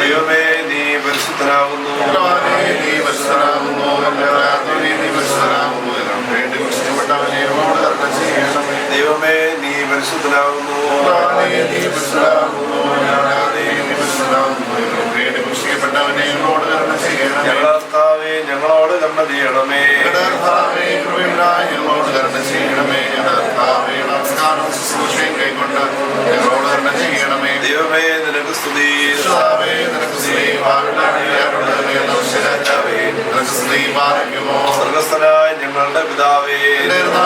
ദൈവമേ നീ പരിശുദ്ധനാകുന്നു. പരിശുദ്ധനാകുന്നു. കർത്താവേ ഞങ്ങളോട് കരുണ ചെയ്യണമേ. ഞങ്ങളോട് കരുണ ചെയ്യണമേ. നമസ്കാരം ശുശ്രൂഷയും കൈക്കൊണ്ട് ഞങ്ങളോട് കരുണ ചെയ്യണമേ. ദൈവമേ നിനക്ക് സ്തുതി. സ്വർഗസ്ഥനായ ഞങ്ങളുടെ പിതാവേ, നിങ്ങൾക്ക്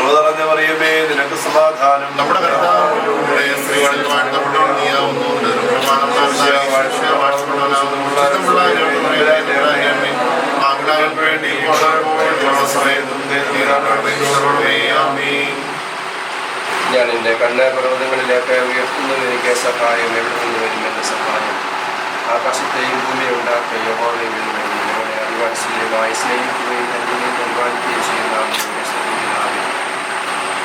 ൃതറഞ്ഞ മറിയമേ നിനക്ക് സമാധാനം. നമ്മുടെ കർത്താവിലൂടെ സ്ത്രീകളിൽ വാഴ്ത്തപ്പെട്ടവൾ നീയാവുന്നു. ഞാൻ എൻ്റെ കണ്ണ് പർവ്വതങ്ങളിലേക്ക് ഉയർത്തുന്നു. എനിക്ക് സഹായം എവിടെ നിന്ന് വരും? എൻ്റെ സഹായം ആകാശത്തെയും ഭൂമിയെ ഉണ്ടാക്കിയ യഹോവയിൽ നിന്ന് വരും. ഞങ്ങളെ അറിവാത്സല്യമായി സ്നേഹിക്കുകയും നൽകുകയും പരിപാലിക്കുകയും ചെയ്യുന്ന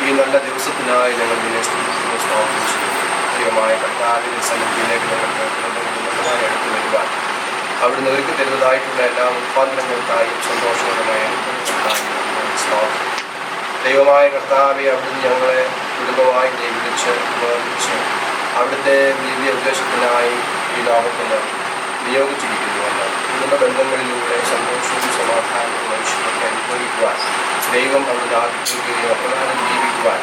ഈ നല്ല ദിവസത്തിനായി ഞങ്ങൾ നിന്നെ സ്തുതിക്കുന്നു, സ്തോത്രം ചെയ്യുന്നു. ദൈവമായ കർത്താവിന്റെ സന്നിധിയിലേക്ക് ഞങ്ങൾക്ക് നല്ലതായി അടുത്ത് വരുവാൻ അവിടുന്ന് ഒരുക്കി തരുന്നതായിട്ടുള്ള എല്ലാ ഉത്പാദനങ്ങൾക്കായും സന്തോഷകരമായ അനുഭവങ്ങൾക്കായും ദൈവമായ കർത്താവെ അവിടുന്ന് ഞങ്ങളെ കുടുംബമായി വിളിച്ച് അവിടുത്തെ ദിവ്യ ഉദ്ദേശത്തിനായി ഈ ലോകത്തിന് നിയോഗിച്ചിരിക്കുന്നുവെന്ന് കുടുംബ ബന്ധങ്ങളിലൂടെ സന്തോഷവും സമാധാനവും മനുഷ്യർക്ക് അനുഭവിക്കുവാൻ ദൈവം അവിടുന്ന് ആഗ്രഹിക്കുകയും അപ്രകാരം ജീവിക്കുവാൻ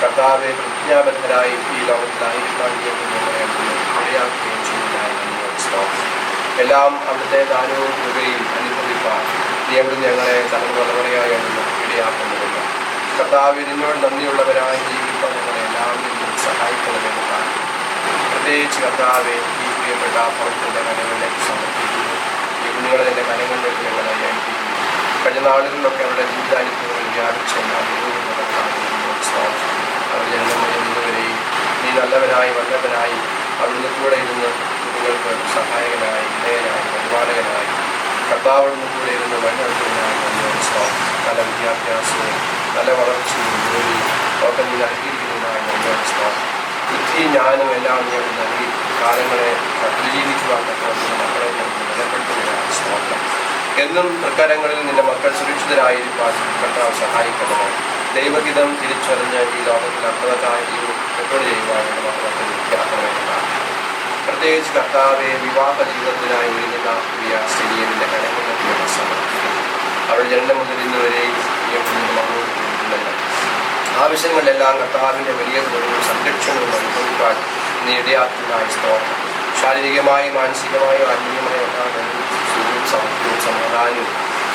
കർത്താവെ പ്രതിജ്ഞാബദ്ധരായി ഈ ലോകത്തിലായിരിക്കാൻ ഞങ്ങളെ ഇടയാക്കുകയും ചെയ്യുന്നതായി എല്ലാം അവിടുത്തെ ദാനവും കൃപയും അനുഭവിപ്പാൻ നീ അവിടുന്ന് ഞങ്ങളെ തലമുറയായി അവിടുന്ന് ഇടയാക്കുന്നുണ്ട്. കർത്താവ് നിന്നോട് നന്ദിയുള്ളവരായി ജീവിക്കാൻ ഞങ്ങളെ എല്ലാവരും സഹായിക്കണമെന്ന് പ്രാർത്ഥിക്കുന്നു. പ്രത്യേകിച്ച് കർത്താവെ ഈ പ്രിയപ്പെട്ട ഭവനത്തിൻ്റെ കരങ്ങളിലേക്ക് സമർപ്പിക്കുന്നു. ഈ കുഞ്ഞുങ്ങളെ കരങ്ങളിലേക്ക് ഞങ്ങളെ ഏൽപ്പിക്കുന്നു. കഴിഞ്ഞ നാളുകളിലൊക്കെ അവരുടെ ജീവിതാനുഭവങ്ങളിൽ വ്യാപിച്ച എല്ലാ അവർ ജനങ്ങളിൽ നിന്നുവരെയും നീ നല്ലവനായി വല്ലവനായി അവിടുന്ന് കൂടെ ഇരുന്ന് കുട്ടികൾക്ക് സഹായകനായി ഇടയനായി പരിപാലകനായി കർത്താവിടുന്ന് കൂടെ ഇരുന്ന് വല്ലവനായി നല്ല വിദ്യാഭ്യാസവും നല്ല വളർച്ചയും ജോലിയും ഒക്കെ നീ നൽകിയിരിക്കുന്നതിനായി ബുദ്ധിയും ജ്ഞാനും എല്ലാം നീ നൽകി കാലങ്ങളെ അതിജീവിക്കുവാൻ തക്കവണ്ണം മക്കളെ നിലപ്പെടുത്തുന്നതിനായി സ്തോത്രം. എന്നും തൃക്കരങ്ങളിൽ നിന്റെ മക്കൾ സുരക്ഷിതരായിരിക്കാൻ കർത്താവ് സഹായിക്കണമോ. ദൈവഹിതം തിരിച്ചറിഞ്ഞ് ഈ ലോകത്തിൽ അർത്ഥവത്തായ ജീവിതം റെക്കോർഡ് ചെയ്യുവാനുള്ള മക്കളൊക്കെ നിത്യാക്കണമെന്നാണ്. പ്രത്യേകിച്ച് കർത്താവെ വിവാഹ ജീവിതത്തിനായി ഒരുങ്ങുന്ന പ്രിയ സ്ത്രീയുടെ കരങ്ങളിലേക്ക് സമർപ്പിക്കുന്നു. അവൾ ജനനം മുതൽ ഇന്നുവരെയും മകളുണ്ടല്ലോ ആവശ്യങ്ങളിലെല്ലാം കർത്താവിൻ്റെ വലിയ കുറവും സംരക്ഷണവും അനുഭവിക്കാൻ നീ ഇടയാക്കുന്നതായി സ്തോത്രം. ശാരീരികമായി മാനസികമായും ആത്മീയമായ എല്ലാ സുഖവും സൗഖ്യവും സമാധാനവും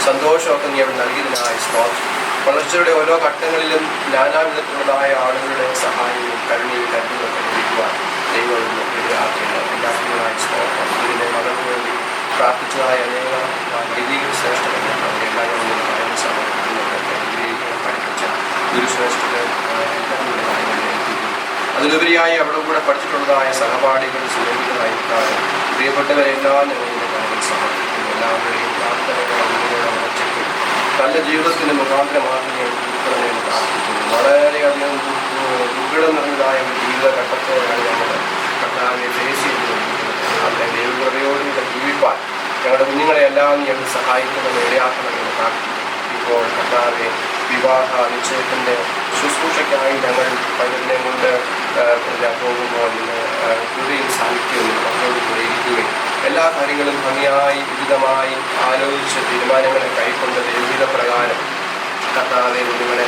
സന്തോഷമൊക്കെ നീ അവിടെ നൽകിയതിനായി സ്തോത്രം. വളർച്ചയുടെ ഓരോ ഘട്ടങ്ങളിലും നാനാവിധത്തിലുള്ളതായ ആളുകളുടെ സഹായവും കരുണയും കരുതലൊക്കെ ലഭിക്കുവാൻ ദൈവം ഇടയാക്കുന്നത് എല്ലാത്തിനായി സ്തോത്രം. ഇതിൻ്റെ മകൾക്ക് വേണ്ടി പ്രാർത്ഥിച്ചതായ അനേക രീതികൾ ശ്രേഷ്ഠതകൾ അവരെല്ലാവരും കാര്യം സമർപ്പിക്കുന്നവരൊക്കെ പഠിപ്പിച്ച ഗുരുശ്രേഷ്ഠകൾ അതിലുപരിയായി അവിടെ കൂടെ പഠിച്ചിട്ടുള്ളതായ സഹപാഠികൾ സുരക്ഷിതരായിരിക്കാതെ പ്രിയപ്പെട്ടവരെല്ലാം ഞങ്ങളുടെ കാര്യങ്ങൾ സമർപ്പിക്കുന്നു. എല്ലാവരുടെയും പ്രാർത്ഥനകൾ വളർച്ചയ്ക്കും നല്ല ജീവിതത്തിന് മുഖാന്തരമാക്കി ഉൾപ്പെടുന്നതിന് പ്രാർത്ഥിക്കുന്നു. വളരെയധികം ദുർഘടം നിറഞ്ഞതായ ഒരു ജീവിതഘട്ടത്തെയാണ് ഞങ്ങൾ കർത്താവിനെ ഫേസ് ചെയ്തുകൊണ്ടിരിക്കുന്നത്. അതിനെ ദൈവകൃപയോടുകൂടെ ജീവിപ്പാൻ ഞങ്ങളുടെ കുഞ്ഞുങ്ങളെല്ലാം ഞങ്ങൾ സഹായിക്കണമെന്ന് ഇടയാക്കണമെന്ന് പ്രാർത്ഥിക്കുന്നു. ഇപ്പോൾ കർത്താവെ വിവാഹ നിശ്ചയത്തിൻ്റെ ശുശ്രൂഷയ്ക്കായി ഞങ്ങൾ പലതിനെ കൊണ്ട് പോകുമ്പോൾ കൃപയും സാഹിത്യവും മക്കളോട് കൂടെ ഇരിക്കുകയും എല്ലാ കാര്യങ്ങളും ഭംഗിയായി വിവിധമായി ആലോചിച്ച് തീരുമാനങ്ങളെ കൈക്കൊണ്ട് ദൈവിക പ്രകാരം കർത്താവെ കുഞ്ഞുങ്ങളെ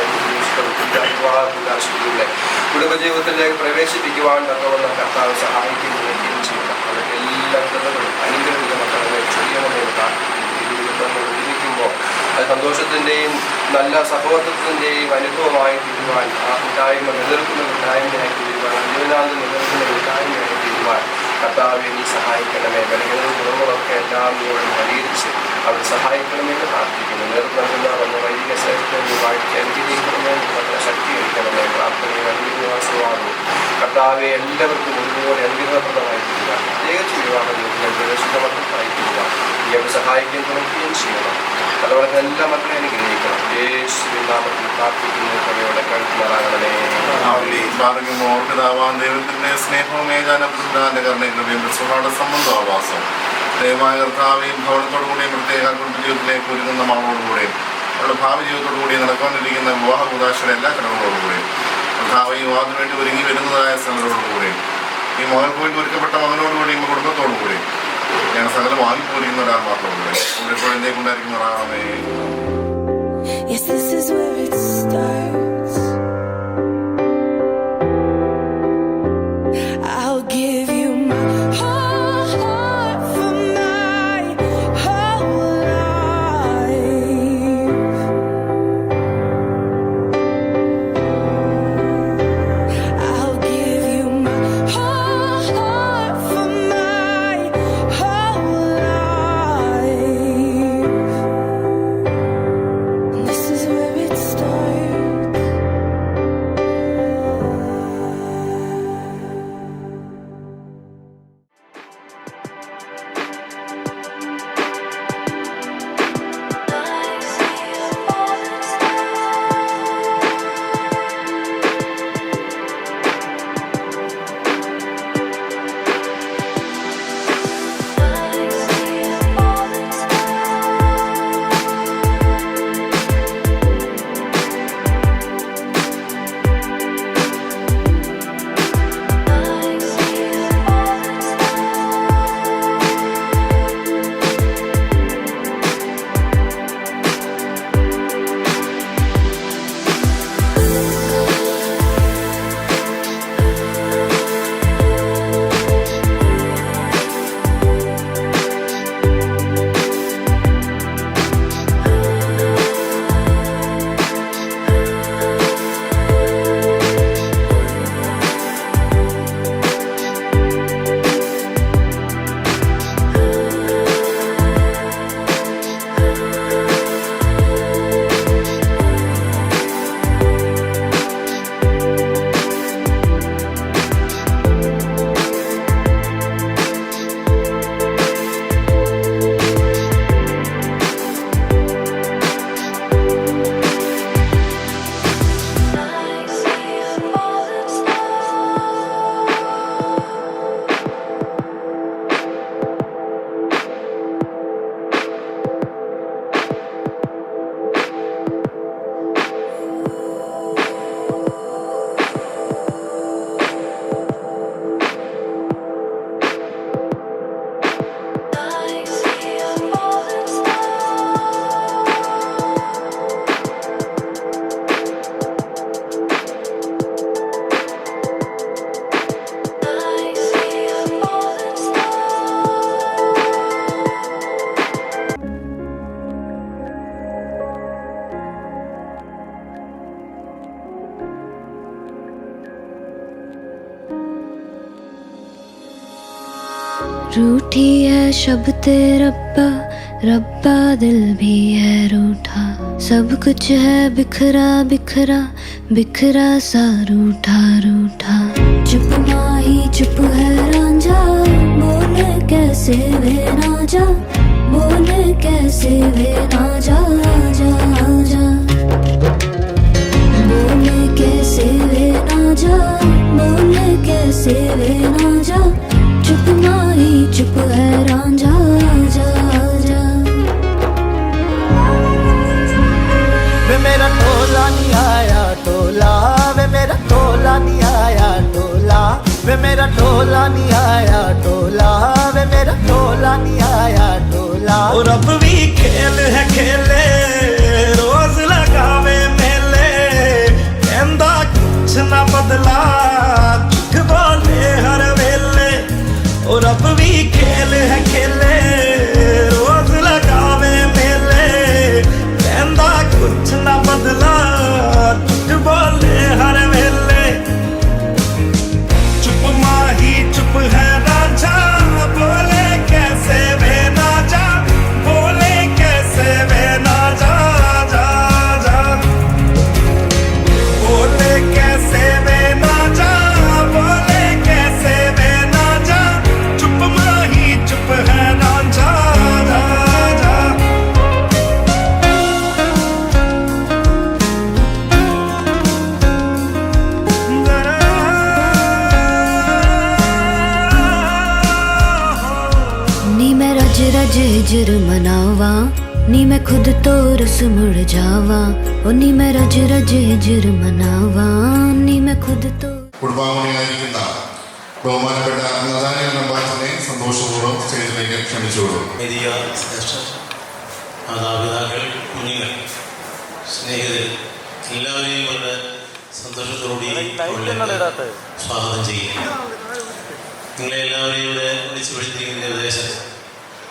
വിവാഹത്തിലൂടെ കുടുംബജീവിതത്തിലേക്ക് പ്രവേശിപ്പിക്കുവാൻ തക്കവണ്ണം കർത്താവ് സഹായിക്കുകയും ചെയ്യണം. അവരുടെ എല്ലാ കൃതകളും അനുഗ്രഹിക്കുന്ന മക്കളെ ചെയ്യണമെന്ന് പ്രാർത്ഥിക്കുന്നു. ജീവിക്കുമ്പോൾ അത് സന്തോഷത്തിൻ്റെയും നല്ല സഹോദരത്തിൻ്റെയും അനുഭവമായി തീരുവാൻ ആ കൂട്ടായ്മ നിലനിൽക്കുന്ന കൂട്ടായ്മയായി തീരുവാൻ ജീവനാന്തം നിലനിൽക്കുന്ന കൂട്ടായ്മയായി തീരുവാൻ കർത്താവെ നീ സഹായിക്കണമേ. ബലഹീനവും കുറവുകളൊക്കെ എല്ലാം നീയോട് പരിഹരിച്ച് അവർ സഹായിക്കണമെന്ന് പ്രാർത്ഥിക്കുന്നു. നേതൃത്വം വന്ന വൈദിക ശ്രേഷ്ഠനെ വാഴ്ത്തി അനുഗ്രഹിക്കണമെന്ന് മക്കളെ ശക്തീകരിക്കണമേ. പ്രാർത്ഥനയും അനുഗ്രഹവാസമാകും കർത്താവെ എല്ലാവർക്കും ഒരുപോലെ അനുഗ്രഹപ്രദമായി തീരുക. പ്രത്യേകിച്ച് വിവാഹ ജീവിതത്തിൽ പ്രവേശിത മക്കൾക്കായി തീരുക. നീ അവർ സഹായിക്കുകയും തുറക്കുകയും ചെയ്യണം. തലമുറകളെല്ലാം മക്കളെ അനുഗ്രഹിക്കണം. യേശുവിൻ നാമത്തിൽ പ്രാർത്ഥിക്കുന്ന കൃപയോടെ കേൾക്കുമാറാകണമേ. പിതാവാം ദൈവത്തിന്റെ സ്നേഹവും ഏകാനത്തിന്റെ കരുണയും കൃപയും ക്രിസ്തുവിനോട് സംബന്ധം ആവാസം ദൈവമായ കർത്താവെയും ഭവനത്തോടുകൂടിയും പ്രത്യേക കുടുംബജീവിതത്തിലേക്ക് ഒരുങ്ങുന്ന മകളോടുകൂടിയും അവരുടെ ഭാവി ജീവിതത്തോടുകൂടി നടക്കാനിരിക്കുന്ന വിവാഹ ഉദാശയുടെ എല്ലാ ചടങ്ങുകളോടുകൂടിയും കർത്താവെയും വിവാഹത്തിന് വേണ്ടി ഒരുങ്ങി വരുന്നതായ സ്ഥലങ്ങളോടുകൂടിയും ഈ മകൾക്ക് വേണ്ടി ഒരുക്കപ്പെട്ട മകനോടുകൂടിയും കുടുംബത്തോടുകൂടിയും ഞാൻ സകലം വാങ്ങിപ്പോയിരിക്കുന്ന ഒരാത്മാക്കളോടുകൂടി ഇവിടെ ഇപ്പോൾ എന്തേക്കും ഉണ്ടായിരിക്കുന്നവരാണമേ. Yes, this is where it starts. I'll give you my whole heart for my whole life. I'll give you my whole heart for my whole life. This is where it starts. रूठी है शब्द रब्बा रब्बा दिल भी है रूठा सब कुछ है बिखरा बिखरा बिखरा सा रूठा रूठा चुप माही चुप है रांझा बोल कैसे वे ना जा बोल कैसे वे ना जा जा जा बोल कैसे वे ना जा बोल कैसे वे ना जा चुप माही चुप है रांझा जा जा वे मेरा टोला नहीं आया टोला वे मेरा टोला नहीं आया टोला वे मेरा टोला नहीं आया टोला वे मेरा टोला नहीं आया टोला और अब भी खेल है खेले रोज लगावे मेले कहंदा कुछ ना बदला झूठ बोले हर वेले और अब भी खेल है खेले रोज लगावे मेले कहंदा कुछ ना बदला झूठ बोले हर वेले चुप माही चुप है रांझा बोले कैसे वे ना जा बोले कैसे वे ना जा जा जा बोले कैसे वे ना जा बोले कैसे वे ना जा चुप माही चुप है रांझा रज हिजर मनावा नी मैं खुद तो रस मुड़ जावा ओ नी मैं रज रज हिजर मनावा नी मैं खुद तो കുടുംബാംഗങ്ങളായിരിക്കുന്ന ബഹുമാനപ്പെട്ട നദാനിയൽ നമ്പാച്ചനെ സന്തോഷപൂർവ്വം സ്റ്റേജിലേക്ക് ക്ഷണിച്ചുകൊള്ളു. വലിയ ശ്രേഷ്ഠർ, മാതാപിതാക്കൾ, കുഞ്ഞുങ്ങൾ, സ്നേഹിതർ എല്ലാവരെയും വളരെ സന്തോഷത്തോടുകൂടി സ്വാഗതം ചെയ്യുക. നിങ്ങളെ എല്ലാവരെയും ഇവിടെ വിളിച്ചു വിളിച്ചിരിക്കുന്ന നിർദ്ദേശം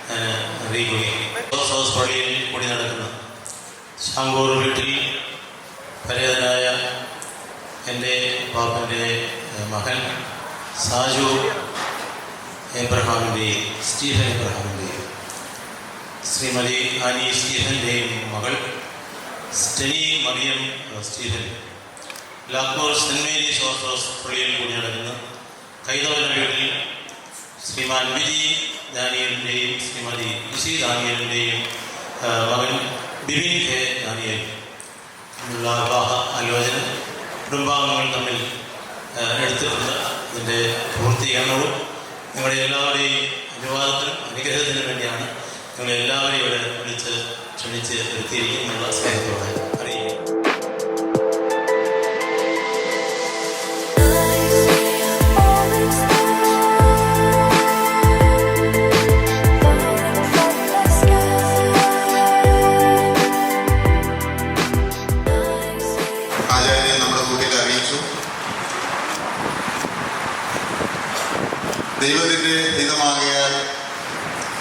ഞാൻ അറിയിക്കുകയും ഹൗസ് പള്ളിയിൽ കൂടി നടക്കുന്ന ശാങ്കൂർ വീട്ടിൽ പരേതനായ എൻ്റെ പാപ്പൻ്റെ മകൻ സാജു എബ്രഹാമിൻ്റെയും സ്റ്റീഫൻ എബ്രഹാമിൻ്റെയും ശ്രീമതി ആനി സ്റ്റീഫൻ്റെയും മകൾ Steny Mariam Stephen Lakkur Saint Mary's Orthodox പള്ളിയിൽ കൂടി നടക്കുന്ന കൈതവന വീട്ടിൽ ശ്രീമാൻ വിജി ദാനിയലിൻ്റെയും ശ്രീമതി ഇസി ദാനിയലിൻ്റെയും മകൻ ബിബിൻ കെ ദാനിയൽ ഉള്ള വിവാഹ ആലോചന കുടുംബാംഗങ്ങൾ തമ്മിൽ എടുത്തിട്ടുണ്ട്. ഇതിൻ്റെ പൂർത്തീകരണവും നിങ്ങളുടെ എല്ലാവരുടെയും അനുവാദത്തിനും അനുഗ്രഹത്തിനും വേണ്ടിയാണ് നിങ്ങളെ എല്ലാവരെയും ഇവിടെ വിളിച്ച് ക്ഷണിച്ച് എത്തിയിരിക്കുന്നുള്ള സ്നേഹത്തോടെ അറിയിക്കും. ദൈവത്തിൻ്റെ ഹിതമാകിയാൽ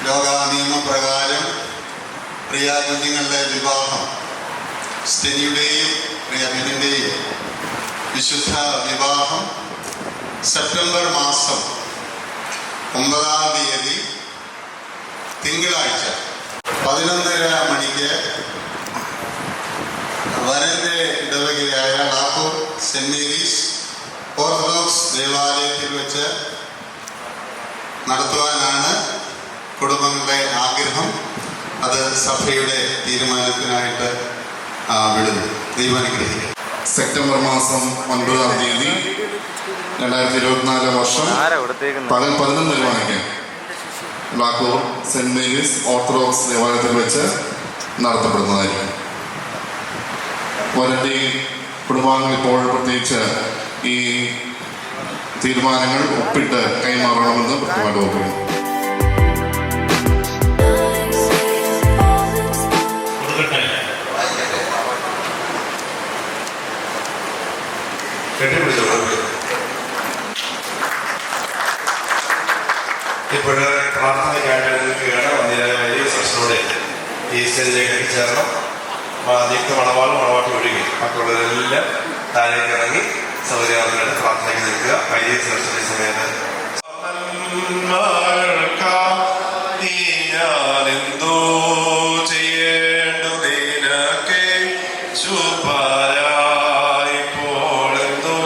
ലോക നിയമപ്രകാരം പ്രിയ കുഞ്ഞുങ്ങളുടെ വിവാഹം സ്റ്റെനിയുടെയും പ്രിയ ബിനിൻ്റെയും വിശുദ്ധ വിവാഹം സെപ്റ്റംബർ മാസം 9-ാം തീയതി തിങ്കളാഴ്ച 11:30 മണിക്ക് വരൻ്റെ ഇടവകയായ ലാക്കൂർ സെൻറ് മേരീസ് ഓർത്തഡോക്സ് ദേവാലയത്തിൽ വെച്ച് നടത്തുവാനാണ് കുടുംബങ്ങളുടെ ആഗ്രഹം. അത് സഭയുടെ തീരുമാനത്തിനായിട്ട് വിടുന്നു. ദൈവാനുഗ്രഹിക്കും. സെപ്റ്റംബർ മാസം 9-ാം തീയതി 2024 വർഷം പകൽ 11 മണിക്ക് ലാക്കൂർ സെൻറ് മേരീസ് ഓർത്തഡോക്സ് ദേവാലയത്തിൽ വെച്ച് നടത്തപ്പെടുന്നതായിരിക്കും. വരൻ്റെയും കുടുംബാംഗങ്ങൾ ഇപ്പോൾ പ്രത്യേകിച്ച് ഈ തീരുമാനങ്ങൾ ഒപ്പിട്ട് കൈമാറണമെന്ന് പ്രത്യേകമായിട്ട് ഓർക്കുന്നു. ഇപ്പോൾ പ്രാർത്ഥനയ്ക്കായിട്ട് നിൽക്കുകയാണ്. വന്നിരായ വലിയ സെഷനോടെ ഈ സ്റ്റേജിലേക്ക് എത്തിച്ചേർന്ന് നിയുക്ത മണവാളും മണവാട്ടി ഒഴുകി മറ്റുള്ളവരെല്ലാം താഴേക്ക് ഇറങ്ങി സൗകര്യാർത്ഥികളുടെ പ്രാർത്ഥനയ്ക്ക് നിൽക്കുക. വലിയ സെഷന്റെ സമയത്ത് ഞാനെന്തോ ചെയ്യേണ്ടു നിനക്കേ ശുപാരായിപ്പോൾ എന്തോ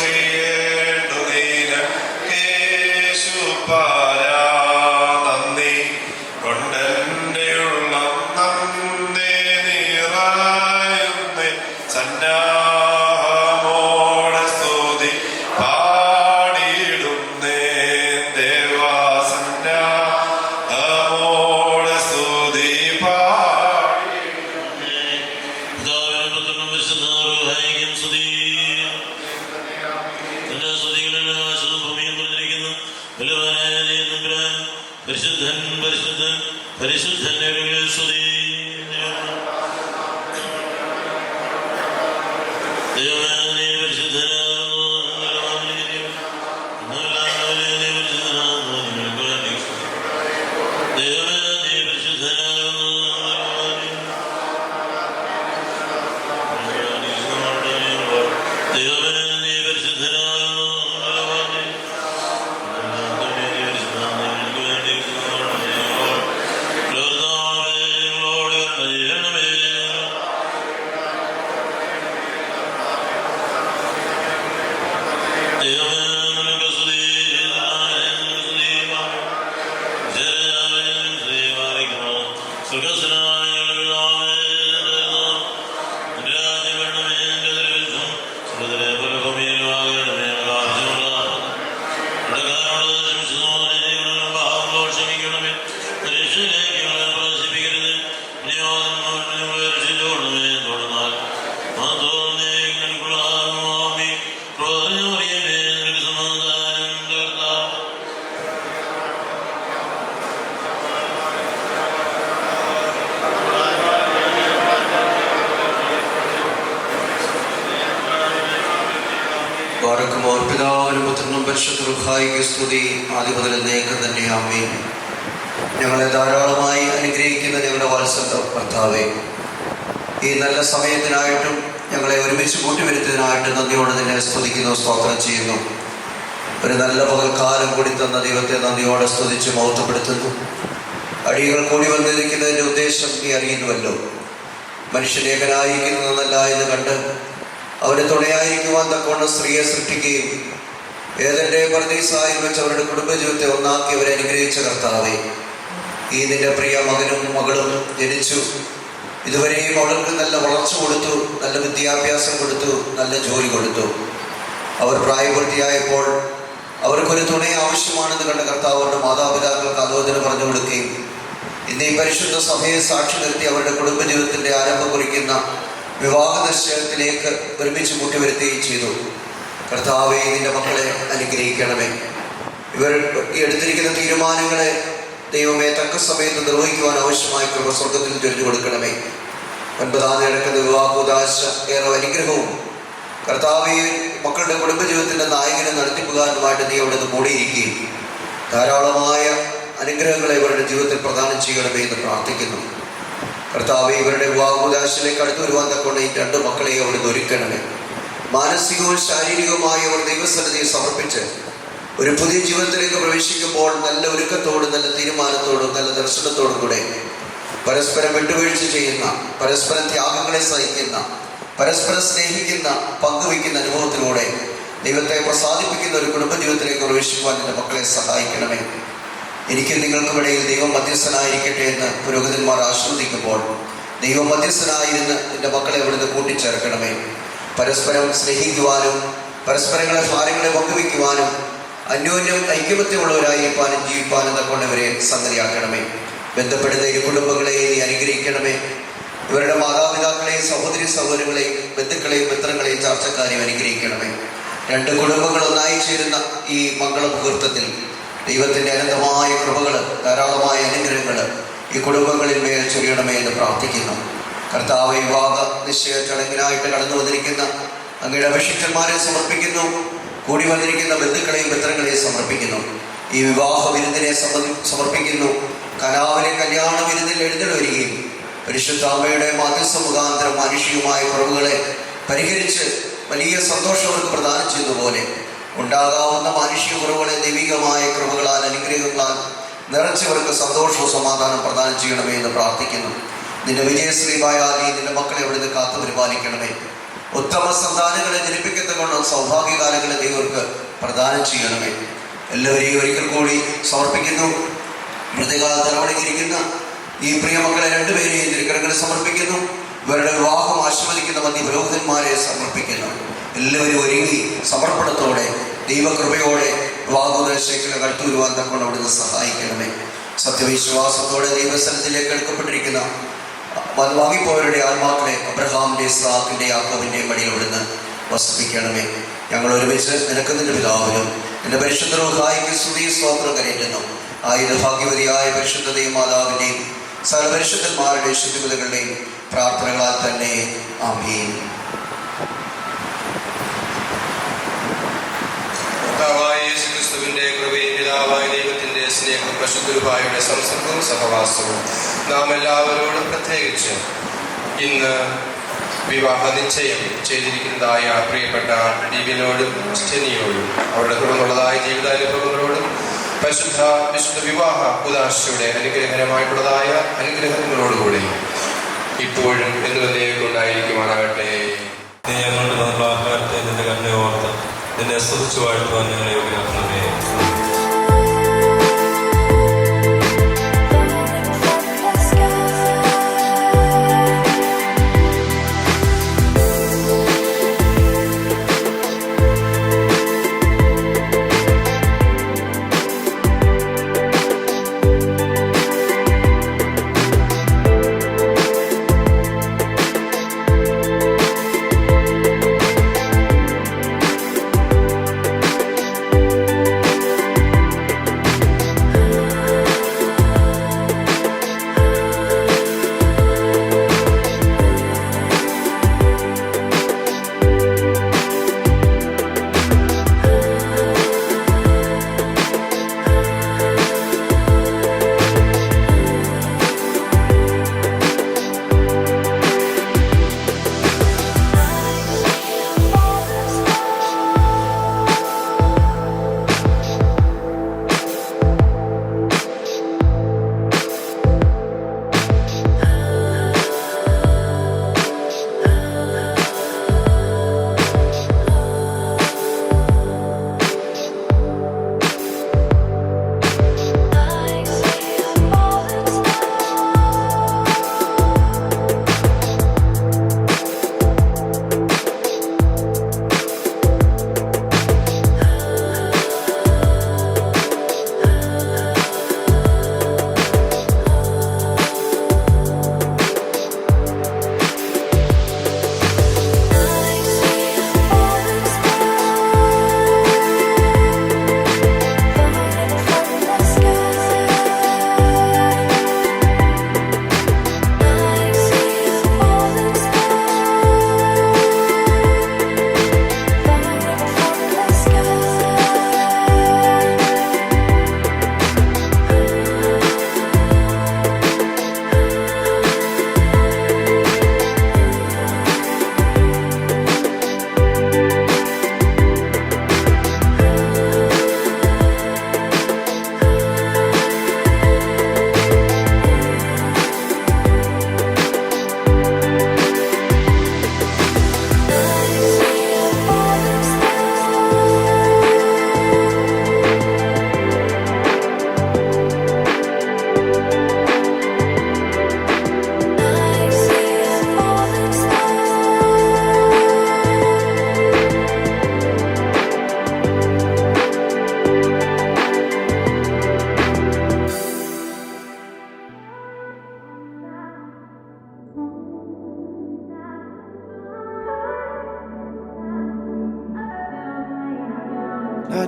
ചെയ്യേണ്ടു നിനക്കേ ശുപാരാ നന്ദി കൊണ്ടെൻ്റെ ഉള്ളം നന്ദി നിറയുന്നേ സന്നാഹമോടെ സ്തുതി പാടിയിടുന്നേ ദേവാസന്നാഹമോടെ സ്തുതി പാടിയിടുന്നേ. പരിശുദ്ധൻ പരിശുദ്ധൻ പരിശുദ്ധൻ സ്തുതി. ദൈവമേ പരിശുദ്ധ പരിശുദ്ധ റൂഹായിക്ക് സ്തുതി ആദ്യം മുതൽ എന്നേക്കും തന്നെ ആമേൻ. ഞങ്ങളെ ധാരാളമായി അനുഗ്രഹിക്കുന്ന ഞങ്ങളുടെ വാത്സല്യ കർത്താവേ, ഈ നല്ല സമയത്തിനായിട്ടും ഞങ്ങളെ ഒരുമിച്ച് കൂട്ടിവരുത്തതിനായിട്ടും നന്ദിയോടെ നിന്നെ സ്തുതിക്കുന്നു, സ്തോത്രം ചെയ്യുന്നു. ഒരു നല്ല പകൽക്കാലം കൂടി തന്ന ദൈവത്തെ നന്ദിയോടെ സ്തുതിച്ച് മഹത്വപ്പെടുത്തുന്നു. അടികൾ കൂടി വന്നിരിക്കുന്നതിൻ്റെ ഉദ്ദേശം നീ അറിയുന്നുവല്ലോ. മനുഷ്യനേകനായിരിക്കുന്നതല്ല എന്ന് കണ്ട് അവന് തുണയായിരിക്കുവാൻ തക്കവണ്ണം സ്ത്രീയെ സൃഷ്ടിക്കുകയും ഏതെൻ്റെ പർദീസായിൽ വെച്ച് അവരുടെ കുടുംബജീവിതത്തെ ഒന്നാക്കി അവരെ അനുഗ്രഹിച്ച കർത്താവേ, ഈ നിന്റെ പ്രിയ മകനും മകളും ജനിച്ചു. ഇതുവരെയും അവർക്ക് നല്ല വളർച്ച കൊടുത്തു, നല്ല വിദ്യാഭ്യാസം കൊടുത്തു, നല്ല ജോലി കൊടുത്തു. അവർ പ്രായപൂർത്തിയായപ്പോൾ അവർക്കൊരു തുണ ആവശ്യമാണെന്ന് കണ്ട കർത്താവ് അവരുടെ മാതാപിതാക്കൾക്ക് ആലോചന പറഞ്ഞു കൊടുക്കുകയും ഇന്ന് ഈ പരിശുദ്ധ സഭയെ സാക്ഷി നിർത്തി അവരുടെ കുടുംബജീവിതത്തിൻ്റെ ആരംഭം കുറിക്കുന്ന വിവാഹ നിശ്ചയത്തിലേക്ക് ഒരുമിച്ച് കൂട്ടിവരുത്തുകയും ചെയ്തു. കർത്താവേ, നിന്റെ മക്കളെ അനുഗ്രഹിക്കണമേ. ഇവർ എടുത്തിരിക്കുന്ന തീരുമാനങ്ങളെ ദൈവമേ തക്ക സമയത്ത് നിർവഹിക്കുവാൻ ആവശ്യമായ കൃപ സ്വർഗത്തിൽ ചൊരിഞ്ഞു കൊടുക്കണമേ. 9 നടക്കുന്ന വിവാഹോദാശ ഏറെ അനുഗ്രഹവും കർത്താവേ, മക്കളുടെ കുടുംബജീവിതത്തിൻ്റെ നായകനും നടത്തിപ്പുകാരനുമായിട്ട് നീ അവിടെ നിന്ന് കൂടിയിരിക്കുകയും ധാരാളമായ അനുഗ്രഹങ്ങളെ ഇവരുടെ ജീവിതത്തിൽ പ്രദാനം ചെയ്യണമേ എന്ന് പ്രാർത്ഥിക്കുന്നു. കർത്താവേ, ഇവരുടെ വിവാഹോദാശയിലേക്ക് അടുത്തു വരുവാൻ തക്കൊണ്ട് ഈ 2 മക്കളെയും അവിടെ നിന്ന് ഒരുക്കണമേ. മാനസികവും ശാരീരികവുമായി അവർ ദൈവസന്നിധിയെ സമർപ്പിച്ച് ഒരു പുതിയ ജീവിതത്തിലേക്ക് പ്രവേശിക്കുമ്പോൾ നല്ല ഒരുക്കത്തോടും നല്ല തീരുമാനത്തോടും നല്ല ദർശനത്തോടും കൂടെ പരസ്പരം വിട്ടുവീഴ്ച ചെയ്യുന്ന, പരസ്പരം ത്യാഗങ്ങളെ സഹിക്കുന്ന, പരസ്പരം സ്നേഹിക്കുന്ന, പങ്കുവയ്ക്കുന്ന അനുഭവത്തിലൂടെ ദൈവത്തെ പ്രസാദിപ്പിക്കുന്ന ഒരു കുടുംബജീവിതത്തിലേക്ക് പ്രവേശിക്കുവാൻ എൻ്റെ മക്കളെ സഹായിക്കണമേ. എനിക്കും നിങ്ങൾക്കുമിടയിൽ ദൈവം മധ്യസ്ഥനായിരിക്കട്ടെ എന്ന് പുരോഹിതന്മാർ ആശ്രദിക്കുമ്പോൾ ദൈവം മധ്യസ്ഥനായിരുന്ന് എൻ്റെ മക്കളെ അവിടുന്ന് കൂട്ടിച്ചേർക്കണമേ. പരസ്പരം സ്നേഹിക്കുവാനും പരസ്പരങ്ങളെ ഭാരങ്ങളെ പങ്കുവയ്ക്കുവാനും അന്യോന്യം ഐക്യമത്യമുള്ളവരായിരിക്കാനും ജീവിപ്പാനും തക്കൊണ്ടവരെ സംഗതിയാക്കണമേ. ബന്ധപ്പെടുന്ന ഇരു കുടുംബങ്ങളെയും നീ അനുഗ്രഹിക്കണമേ. ഇവരുടെ മാതാപിതാക്കളെയും സഹോദരി സഹോദരങ്ങളെയും ബന്ധുക്കളെയും മിത്രങ്ങളെയും ചർച്ചക്കാരെയും അനുഗ്രഹിക്കണമേ. 2 കുടുംബങ്ങൾ ഒന്നായി ചേരുന്ന ഈ മംഗളമുഹൂർത്തത്തിൽ ദൈവത്തിൻ്റെ അനന്തമായ കൃപകൾ, ധാരാളമായ അനുഗ്രഹങ്ങൾ ഈ കുടുംബങ്ങളിൽ മേൽ ചൊരിയണമേ എന്ന് പ്രാർത്ഥിക്കുന്നു. കർത്താവ്, വിവാഹ നിശ്ചയ ചടങ്ങിനായിട്ട് കടന്നു വന്നിരിക്കുന്ന അങ്ങയുടെ അഭിഷിക്തന്മാരെ സമർപ്പിക്കുന്നു. കൂടി വന്നിരിക്കുന്ന ബന്ധുക്കളെയും മിത്രങ്ങളെയും സമർപ്പിക്കുന്നു. ഈ വിവാഹ വിരുന്നിനെ സമർപ്പിക്കുന്നു. കനാവിലെ കല്യാണ വിരുന്നിൽ എഴുന്നള്ളി വരികയും പരിശുദ്ധ അമ്മയുടെ മാധ്യസ്ഥ മുഖാന്തരം മാനുഷികമായ കുറവുകളെ പരിഹരിച്ച് വലിയ സന്തോഷം അവർക്ക് പ്രദാനം ചെയ്തതുപോലെ ഉണ്ടാകാവുന്ന മാനുഷിക കുറവുകളെ ദൈവികമായ കൃപകളാൽ അനുഗ്രഹങ്ങളാൽ നിറച്ചവർക്ക് സന്തോഷവും സമാധാനം പ്രദാനം ചെയ്യണമേ എന്ന് പ്രാർത്ഥിക്കുന്നു. നിന്റെ വിജയശ്രീമായാൽ നീ നിന്റെ മക്കളെ അവിടുന്ന് കാത്തു പരിപാലിക്കണമേ. ഉത്തമ സന്താനങ്ങളെ ജനിപ്പിക്കത്തക്കൊണ്ട് സൗഭാഗ്യകാലങ്ങളെ ദൈവർക്ക് പ്രദാനം ചെയ്യണമേ. എല്ലാവരെയും ഒരിക്കൽ കൂടി സമർപ്പിക്കുന്നു. മൃതകാല തലമുറയിരിക്കുന്ന ഈ പ്രിയ മക്കളെ 2 പേരെയും തിരുക്കരങ്ങളിൽ സമർപ്പിക്കുന്നു. ഇവരുടെ വിവാഹം ആശീർവദിക്കുന്ന മധ്യ പുരോഹിതന്മാരെ സമർപ്പിക്കുന്നു. എല്ലാവരും ഒരുങ്ങി സമർപ്പണത്തോടെ ദൈവകൃപയോടെ വിവാഹോദശേഖരം കടത്തു വരുവാൻ തക്കൊണ്ട് അവിടുന്ന് സഹായിക്കണമേ. സത്യവിശ്വാസത്തോടെ ദൈവസ്ഥലത്തിലേക്ക് എടുക്കപ്പെട്ടിരിക്കുന്ന വാങ്ങിപ്പോയവരുടെ ആത്മാക്കളെ അബ്രഹാമിൻ്റെ, ഇസ്ഹാക്കിൻ്റെ, യാക്കോബിൻ്റെയും വഴിയിൽ അവിടുന്ന് വസിപ്പിക്കണമേ. ഞങ്ങൾ ഒരുമിച്ച് നിനക്ക് നിന്റെ പിതാവിനും എൻ്റെ പരിശുദ്ധ റൂഹായിക്ക് സ്തുതി സ്തോത്രം കരയറ്റുന്നു. ആയുധ ഭാഗ്യവതിയായ പരിശുദ്ധ ദൈവമാതാവിൻ്റെയും സർവപരിശുദ്ധന്മാരുടെയും ശുദ്ധിമതകളുടെയും പ്രാർത്ഥനകളാൽ തന്നെ ആമേൻ. കർത്താവായ യേശുക്രിസ്തുവിന്റെ കൃപയും പിതാവായ ദൈവത്തിന്റെ സ്നേഹവും പരിശുദ്ധ രൂഹായുടെ സംസർഗവും സഹവാസവും നാം എല്ലാവരോടും പ്രത്യേകിച്ച് ഇന്ന് വിവാഹ നിശ്ചയം ചെയ്തിരിക്കുന്നതായ പ്രിയപ്പെട്ട ഡിബിനോടും സ്റ്റെനിയോടും അവരുടെ തുടർന്നുള്ളതായ ജീവിതാനുഭവങ്ങളോടും വിശുദ്ധ വിവാഹ ഉദാശയുടെ അനുഗ്രഹകരമായിട്ടുള്ളതായ അനുഗ്രഹങ്ങളോടുകൂടി ഇപ്പോഴും എന്നുവന്നേക്കും ഉണ്ടായിരിക്കുവാനാകട്ടെ. ഞങ്ങളുടെ നല്ല ആഹാരത്തെ നിന്റെ കരുണ ഓർത്ത് നിന്നെ സ്തുതിച്ചു വാഴ്ത്തുവാൻ ഞങ്ങളെ യോഗ്യരാക്കണമേ.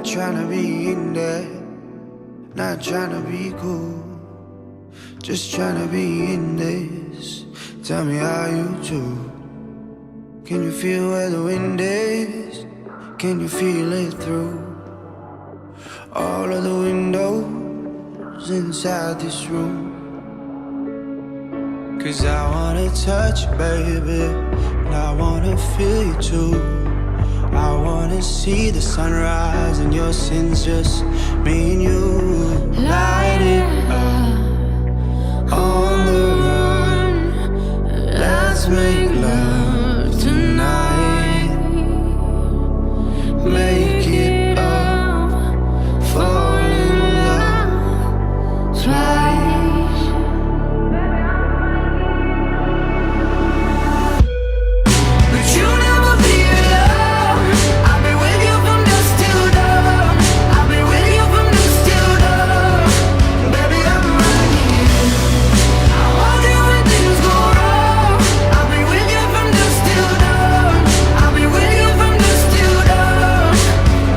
Not trying to be in there, not trying to be cool, just trying to be in this. Tell me how you do. Can you feel where the wind is? Can you feel it through all of the windows inside this room? 'Cause I wanna touch you, baby, and I wanna feel you too. I wanna see the sunrise and your sins, just me and you. Light it up on the run. Let's make love tonight. Make it up, fall in love twice. But you never be alone. I'll be with you from dusk till dawn. I'll be with you from dusk till dawn. Baby, I'm right here. I want you when things go wrong. I'll be with you from dusk till dawn. I'll be with you from dusk till dawn.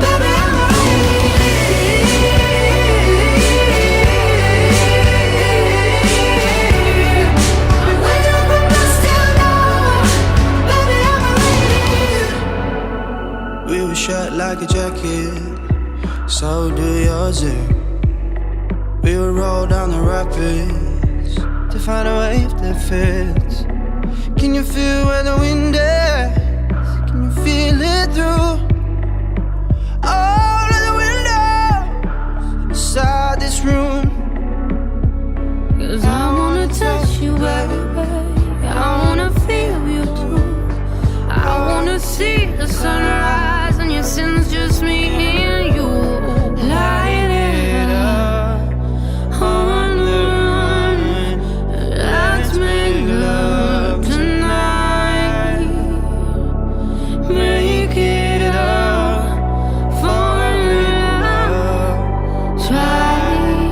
Baby, I'm right here. I'll be with you from dusk till dawn. Baby, I'm right here. We were shut like a jacket, so do yours. We would roll down the rapids to find a wave that fits. Can you feel where the wind is? Can you feel it through all of the windows inside this room? 'Cause I wanna touch you, baby, I wanna feel you too. I wanna see the sunrise and your sins, just me and you. Light it up on the run. Let's make love tonight. Make it up, fall in love twice.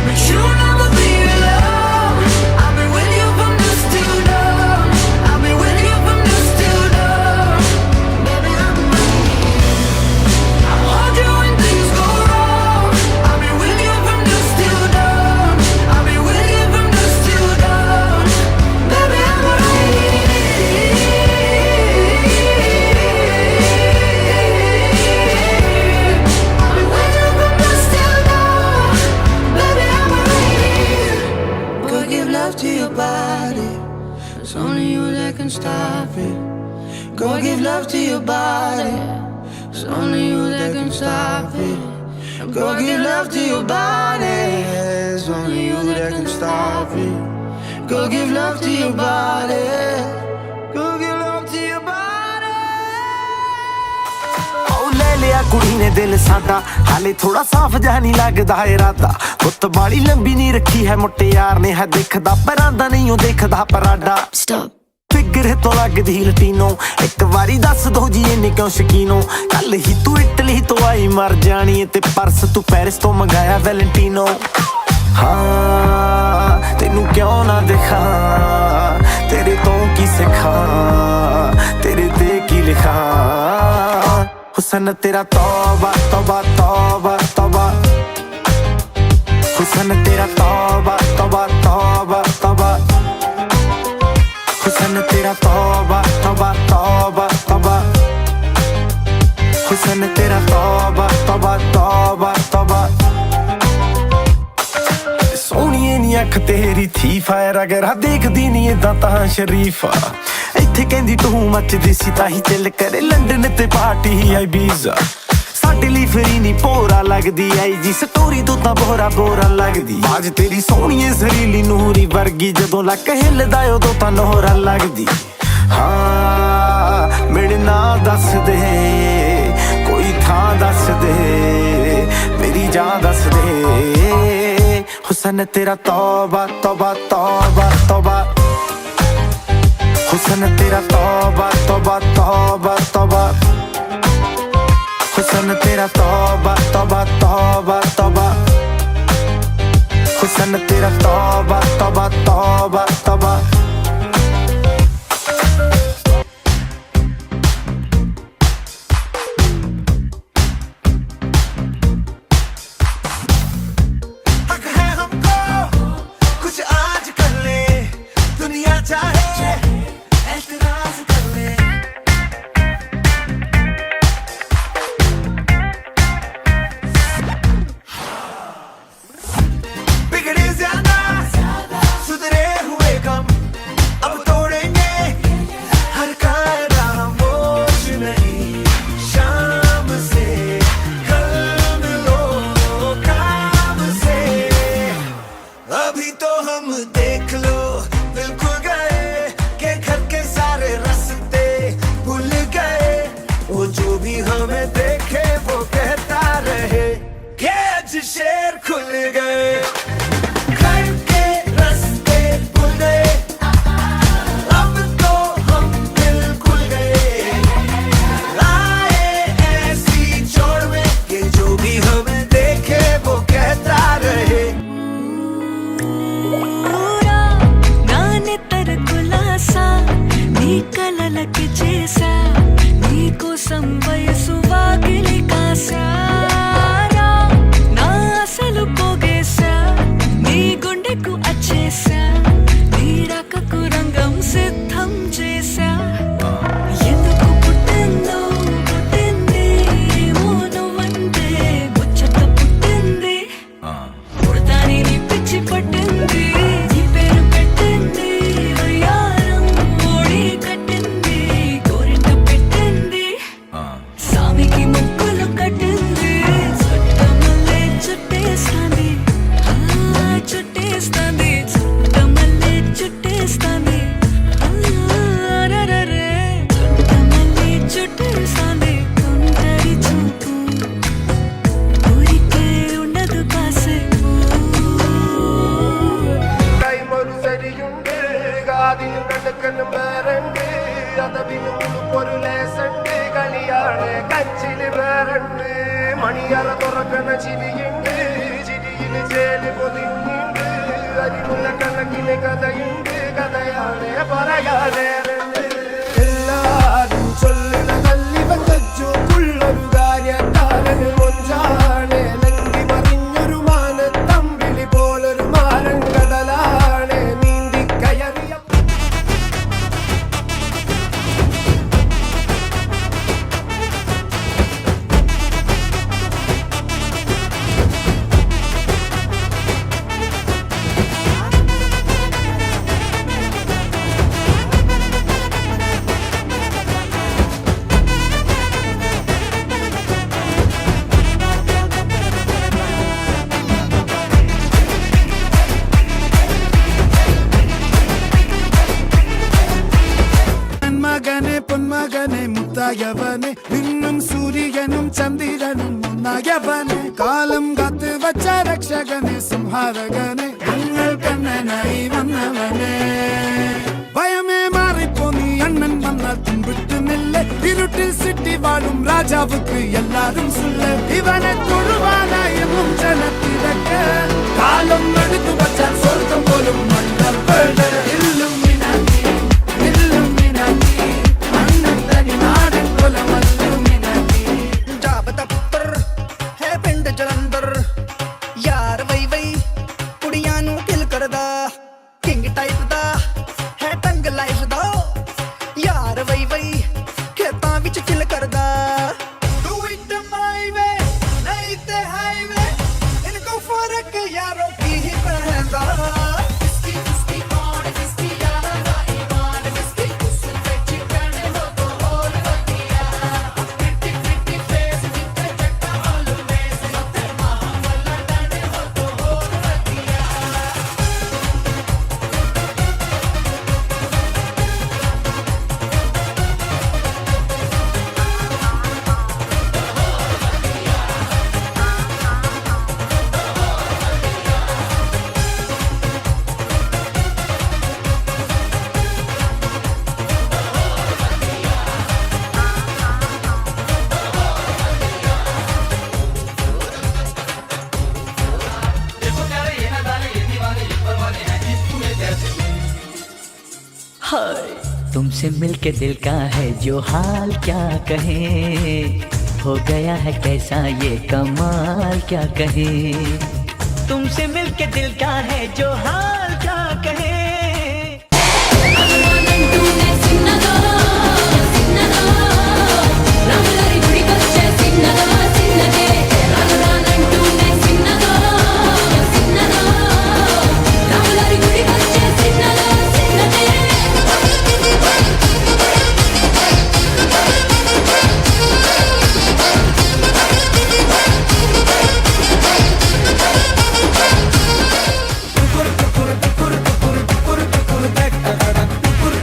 But you never be alone. I'll be with you from dusk till dawn. I'll be with you from dusk till dawn. Baby, I'm right here. I want you when things go wrong. I'll be with you from dusk till dawn. I'll be with you from dusk till dawn. Baby, I'm right here. I'll be with you from dusk till dawn. Baby, I'm right here. Go give love to your body. It's only you that can stop it. Go give love to your body. It's only you that can stop it. Go give love to your body. It's only you that can stop it. Go give love to your body. Go give love to your body. ਉਹ ਲੈ ਲਿਆ ਕੁੜੀ ਨੇ ਦਿਲ ਸਾਡਾ, ਹਾਲੇ ਥੋੜਾ ਸਾਫ਼ ਜਿਹਾ ਨਹੀਂ ਲੱਗਦਾ ਇਰਾਦਾ। ਗੁੱਤ ਬਾਲੀ ਲੰਬੀ ਨਹੀਂ ਰੱਖੀ ਹੈ ਮੁਟਿਆਰ ਨੇ, ਹੈ ਦੇਖਦਾ ਪਰਾਂਦਾ ਨਹੀਂ ਉਹ ਦੇਖਦਾ ਪਰਾਡਾ। Stop. ਫਿਗਰ ਤੋਂ ਲੱਗਦੀ ਲਟੀਨੋ, ਇੱਕ ਵਾਰੀ ਦੱਸ ਦੋ ਜੀ ਇਹਨੇ ਕਿਉਂ ਸ਼ਕੀਨੋ। ਕੱਲ ਹੀ ਤੂੰ ਇਟਲੀ ਤੋਂ ਆਈ ਮਰ ਜਾਣੀ ਏ, ਤੇ ਪਰਸ ਤੂੰ ਪੈਰਿਸ ਤੋਂ ਮੰਗਾਇਆ ਵੈਲੈਂਟੀਨੋ। ਹਾਂ ਤੈਨੂੰ ਕਿਉਂ ਨਾ ਦਿਖਾਂ, ਤੇਰੇ ਤੋਂ ਕੀ ਸਿੱਖਾਂ, ਤੇਰੇ ਤੇ ਕੀ ਲਿਖਾਂ। ਹੁਸਨ ਤੇਰਾ ਤੌਬਾ ਤੌਬਾ ਤੌਬਾ ਤੌਬਾ, ਹੁਸਨ ਤੇਰਾ ਤੌਬਾ ਤੌਬਾ ਤੌਬਾ ਤੌਬਾ, ਹੁਸਨ ਤੇਰਾ ਤੌਬਾ ਤੌਬਾ ਤੌਬਾ ਤੌਬਾ, ਹੁਸਨ ਤੇਰਾ ਤੌਬਾ ਤੌਬਾ ਤੌਬਾ ਤੌਬਾ। ਸੋਹਣੀਏ ਨੀ ਅੱਖ ਤੇਰੀ ਥੀ ਫਾਇਰ, ਅਗਰ ਆ ਦੇਖਦੀ ਨੀ ਏਦਾਂ ਤਾਂ ਸ਼ਰੀਫਾ। ਇੱਥੇ ਕਹਿੰਦੀ ਤੂੰ ਮੱਚਦੀ ਸੀ ਤਾਂ ਹੀ ਚੱਲ ਕਰੇ ਲੰਡਨ ਤੇ ਪਾਰਟੀ ਆਈ ਵੀਜ਼ਾ। ਸਾਡੇ ਲਈ ਫਰੀ ਨੀ ਭੋਰਾ ਲੱਗਦੀ ਆਈ ਜੀ, ਸਟੋਰੀ ਤੋਂ ਤਾਂ ਬੋਰਾ ਬੋਰਾ ਲੱਗਦੀ। ਬਾਜ ਤੇਰੀ ਸੋਹਣੀਏ ਜ਼ਰੀਲੀ ਨੂਰੀ ਵਰਗੀ, ਜਦੋਂ ਲੱਕ ਹਿੱਲਦਾ ਉਦੋਂ ਤਾਂ ਨੋਹਰਾ ਲੱਗਦੀ। ਹਾਂ ਮੇਰੇ ਨਾਂ ਦੱਸ ਦੇ, ਕੋਈ ਥਾਂ ਦੱਸ ਦੇ, ਮੇਰੀ ਜਾਨ ਦੱਸ ਦੇ। ਹੁਸਨ ਤੇਰਾ ਤੌਬਾ ਤੌਬਾ ਤੌਬਾ ਤੌਬਾ, ਹੁਸਨ ਤੇਰਾ ਤੌਬਾ ਤੌਬਾ ਤੌਬਾ ਤੌਬਾ, ਹੁਸਨ ਤੇਰਾ ਤੌਬਾ ਤੌਬਾ ਤੌਬਾ ਤੌਬਾ, ਹੁਸਨ ਤੇਰਾ ਤੌਬਾ ਤੌਬਾ ਤੌਬਾ ਤੌਬਾ। आज शेर खुल गए घर के रास्ते खुल गए अब तो हम बिल्कुल गए लाए ऐसी छोड़ में कि जो भी हमें देखे वो कहता रहे నానే తరకులాసా నీ కలలకి చేసా నీ కోసం వయసు వాకిలి కాసారా నా అసలు పోగేసా నీ గుండెకు అచ్చేసా నీ రాకకు రంగం సిద్ధం చేసా ఎందుకు పుట్టిందో పుట్టింది ఏమో నువ్వంటే ముచ్చట పుట్టింది పుడతాని నీ పిచ్చి పట్టింది నీ పేరు పెట్టింది వయ్యారం ఓడి కట్టింది కోరింట పెట్టింది సామికి ముక్కులు కట్టింది చుట్టమల్లే చుట్టేస్తాంది చుట్టేస్తాంది చుట్టమల్లే చుట్టేస్తాంది రరరే చుట్టమల్లే చుట్టేస్తాంది తుంటరి చూపు ఊరికే ఉండదు కాసేపు കൈമൊരു സരിയുണ്ട് കാതിന് കടുക്കനും വേറുണ്ട് അതവിനും ഒരു ലേസുണ്ട് കളിയാണ് കച്ചില് വേറുണ്ട് മണിയറ തുറക്കണ ചിരിയുണ്ട് ചിരിയില് ചേല് പൊതിഞ്ഞുണ്ട് അരിമുള്ള കണക്കിന് കഥയുണ്ട് കഥയാണ് പറയാനേറുണ്ട് എല്ലാരും ചൊല്ലുന്ന കല്ലിവൻ കജ്ജുള്ളൊരു കാര്യക്കാരന് മൊഞ്ചാണ് ലങ്കി മറിഞ്ഞൊരു മാനത്തമ്പിളി പോലൊരു മാരൻ കടലാണ് നീന്തി കയറിയ മകനെ പൊന്മകനെ മുത്തായവനെ നിന്നും സൂര്യനും ചന്ദ്രനും ഒന്നായവനെ കാലം കാത്ത് വച്ച രക്ഷകനെ സംഹാരകനെ ഞങ്ങൾ കണ്ണനായി വന്നവനെ ഭയമേ മാറിപ്പോ നീ അണ്ണൻ വന്നാൽ തുമ്പിട്ടുന്നില്ല ഇരുട്ടിൽ സിറ്റി വാഴും രാജാവുക്ക് എല്ലാരും സുല്ല ഇവനെ തൊഴുവാനായും ജനത്തിരക്ക് കാലം എടുത്തു വച്ചാൽ സ്വർഗം പോലും മണ്ണപ്പേട് ഇല്ലുമിനാറ്റി ഇല്ലുമിനാറ്റി അണ്ണൻ തനി നാടൻ കൊലമല്ലുമിനാറ്റി ਜਾਬਤਾ ਪੁੱਤਰ ਹੈ ਪਿੰਡ ਜਲੰਧਰ ਯਾਰ ਵਈ ਵਈ ਕੁੜੀਆਂ ਨੂੰ ਦਿਲ ਕਰਦਾ ਕਿੰਗ ਟਾਈਪ ਦਾ ਹੈ ਟੰਗ ਲਾਈਫ ਦਾ ਯਾਰ ਵਈ ਵਈ ਖੇਤਾਂ ਵਿੱਚ ਚਿਲ ਕਰਦਾ Do it my way, ਨਹੀਂ ਤੇ highway, ਇਨਕੋ ਫਰਕ ਯਾਰੋ ਕੀ ਹੀ ਪੈਂਦਾ हाय तुमसे मिलके दिल का है जो हाल क्या कहें हो गया है कैसा ये कमाल क्या कहें तुमसे मिलके दिल का है जो हाल क्या कहें Tukur tukur tukur tukur tukur tukur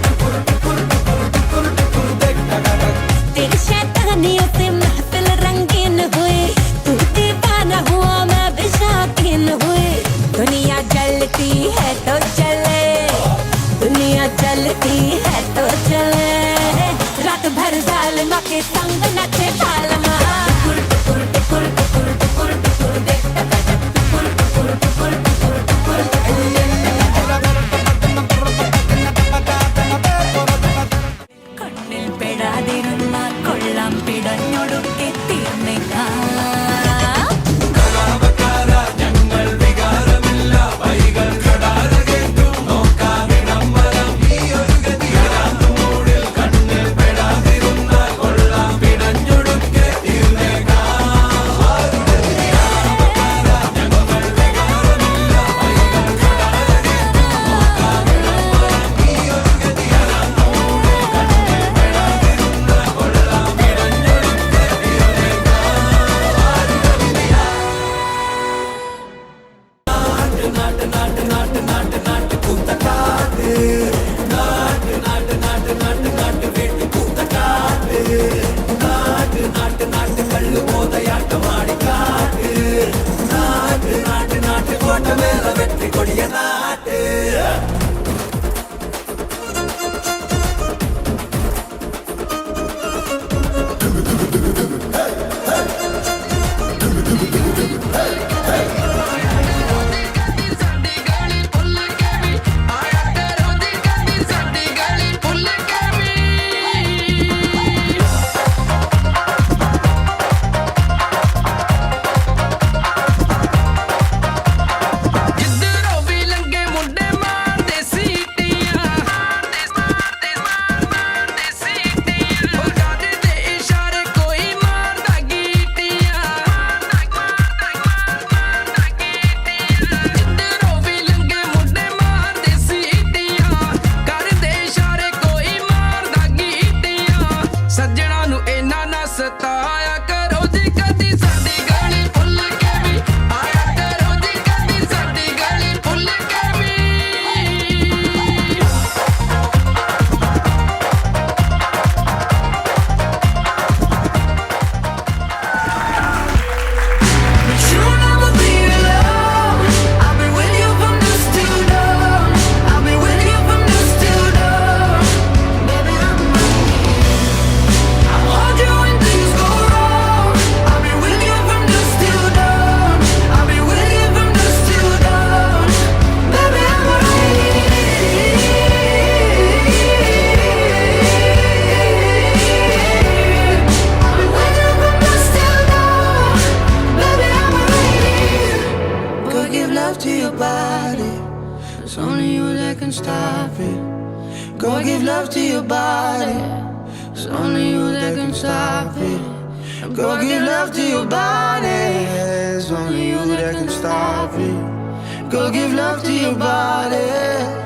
പൊട്ടിക്കൊടിയ നാട്ട് ਸਤਾਇਆ ਕਰੋ ਜੀ ਕਦੀ ਸਾਡੀ ਗਲੀ ਭੁੱਲ ਕੇ ਵੀ ਆਇਆ ਕਰੋ ਜੀ ਕਦੀ ਸਾਡੀ ਗਲੀ ਭੁੱਲ ਕੇ ਵੀ You'll never be alone. I'll be with you from dusk till dawn. I'll be with you from dusk till dawn. Baby, I'm right here. I'll hold you when things go wrong. I'll be with you from dusk till dawn. I'll be with you from dusk till dawn. Baby, I'm right here. I'll be with you from dusk till dawn. Baby, I'm right here. Go give love to your body. It's only you that can stop it. Go give love to your body. It's only you that can stop it. Go give love to your body. It's only you that can stop it. Go give love to your body.